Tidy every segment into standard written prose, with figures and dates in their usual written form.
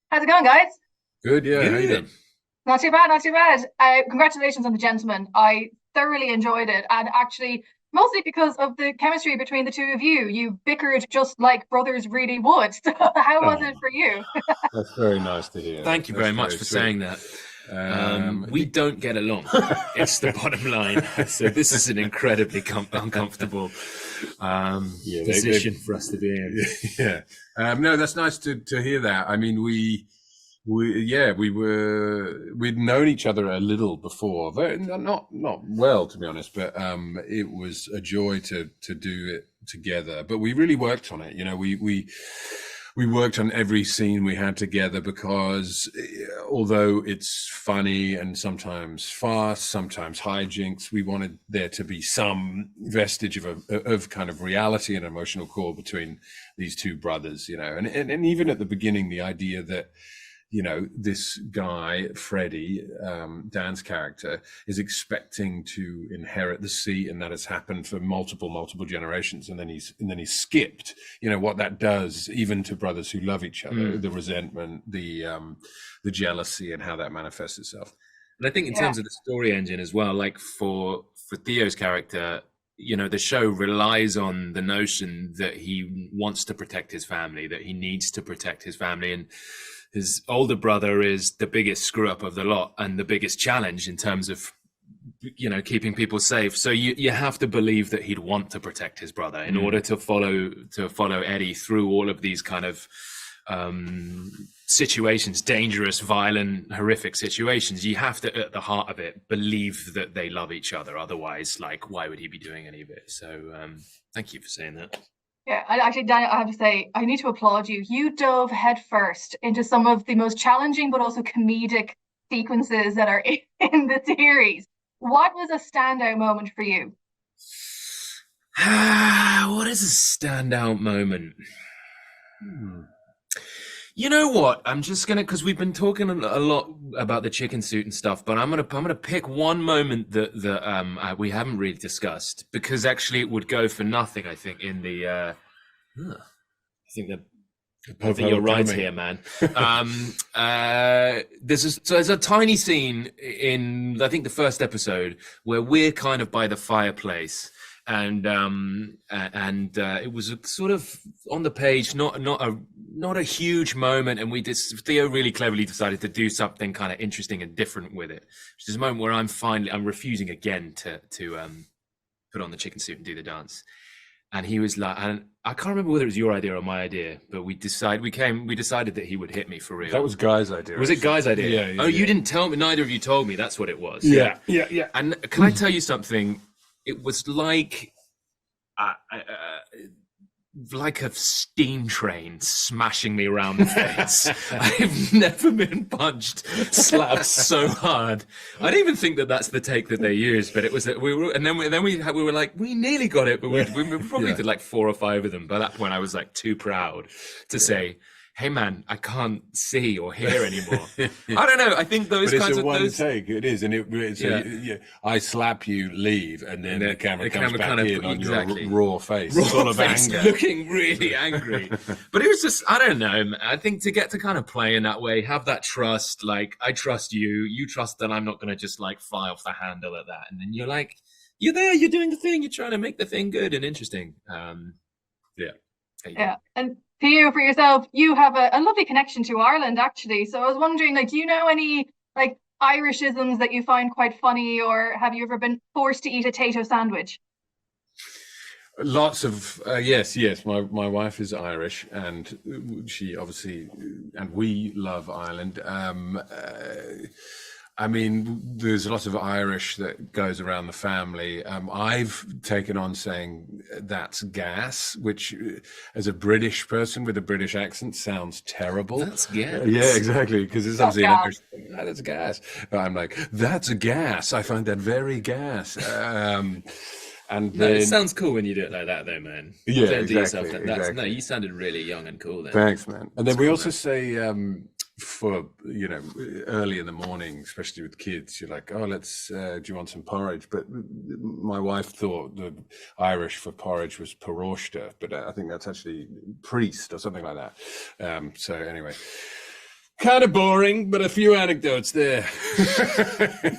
How's it going, guys? Good, yeah. How you Good. doing? Not too bad, not too bad. Congratulations on the gentleman. I thoroughly enjoyed it, and actually, mostly because of the chemistry between the two of you. You bickered just like brothers really would. So, how was Oh, it for you? that's very nice to hear. Thank you That's very much very for sweet. saying that. We The, don't get along. It's the bottom line. So this is an incredibly uncomfortable yeah, position for us to be in. yeah. No, that's nice to hear that. I mean, we'd known each other a little before, very, not well, to be honest, but it was a joy to do it together. But we really worked on it. You know, we worked on every scene we had together because although it's funny and sometimes fast, sometimes hijinks, we wanted there to be some vestige of kind of reality and emotional core between these two brothers, you know, and even at the beginning, the idea that, you know, this guy, Freddie, Dan's character, is expecting to inherit the seat, and that has happened for multiple generations, and then he's skipped. You know what that does, even to brothers who love each other, the resentment, the jealousy, and how that manifests itself. And I think in Yeah. terms of the story engine as well, like for Theo's character, you know, the show relies on the notion that he wants to protect his family, that he needs to protect his family, and his older brother is the biggest screw up of the lot and the biggest challenge in terms of, you know, keeping people safe. So you have to believe that he'd want to protect his brother in order to follow Eddie through all of these kind of situations, dangerous, violent, horrific situations. You have to, at the heart of it, believe that they love each other. Otherwise, like, why would he be doing any of it? So thank you for saying that. Yeah, actually, Daniel, I have to say, I need to applaud you. You dove headfirst into some of the most challenging but also comedic sequences that are in the series. What was a standout moment for you? What is a standout moment? You know what? I'm just gonna, because we've been talking a lot about the chicken suit and stuff, but I'm gonna pick one moment that we haven't really discussed, because actually it would go for nothing. I think in the I think that I think you're right here, man. There's a tiny scene in, I think, the first episode where we're kind of by the fireplace, and it was a sort of on the page, not a huge moment, and Theo really cleverly decided to do something kind of interesting and different with it, which is a moment where I'm refusing again to put on the chicken suit and do the dance. And he was like, and I can't remember whether it was your idea or my idea, but we decided that he would hit me for real. That was Guy's idea. Was it Guy's idea? Yeah. Oh, you didn't tell me. Neither of you told me. That's what it was. Yeah. And can I tell you something? It was like a steam train smashing me around the face. I've never been punched, slapped so hard. I don't even think that that's the take that they used, but it was that we were like, we nearly got it, but we probably did like 4 or 5 of them. By that point, I was like too proud to say, hey man, I can't see or hear anymore. I don't know. I think those But kinds it's a of one those. take. It is, and I slap you, leave, and then the camera comes back kind of in on exactly. your raw face, Raw full of face, anger. looking really angry. But it was just, I don't know. I think to get to kind of play in that way, have that trust, like I trust you, you trust that I'm not going to just like fly off the handle at that, and then you're like, you're there, you're doing the thing, you're trying to make the thing good and interesting. Yeah. Yeah, and Theo, for yourself, you have a lovely connection to Ireland, actually. So I was wondering, like, do you know any like Irishisms that you find quite funny, or have you ever been forced to eat a Tato sandwich? Lots of yes. My wife is Irish, and she obviously, and we love Ireland. I mean, there's a lot of Irish that goes around the family. I've taken on saying that's gas, which, as a British person with a British accent, sounds terrible. That's gas. Yeah, exactly, because it's That's obviously an gas. Irish thing. That's gas. But I'm like, that's a gas. I find that very gas. And No, it then, sounds cool when you do it like that, though, man. yeah, Don't do yourself exactly, that. No, exactly. you sounded really young and cool then. Thanks, man. And then That's we cool, also man. say, for, you know, early in the morning, especially with kids, you're like, oh, let's, do you want some porridge? But my wife thought the Irish for porridge was paróiste, but I think that's actually priest or something like that. So anyway, Kind of boring, but a few anecdotes there.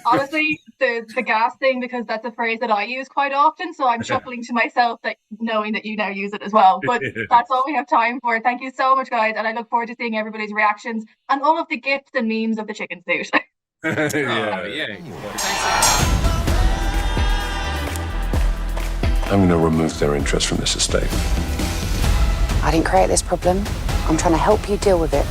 Honestly, the gas thing, because that's a phrase that I use quite often, so I'm chuckling to myself that knowing that you now use it as well. But that's all we have time for. Thank you so much, guys, and I look forward to seeing everybody's reactions and all of the gifs and memes of the chicken suit. I'm going to remove their interest from this estate. I didn't create this problem. I'm trying to help you deal with it.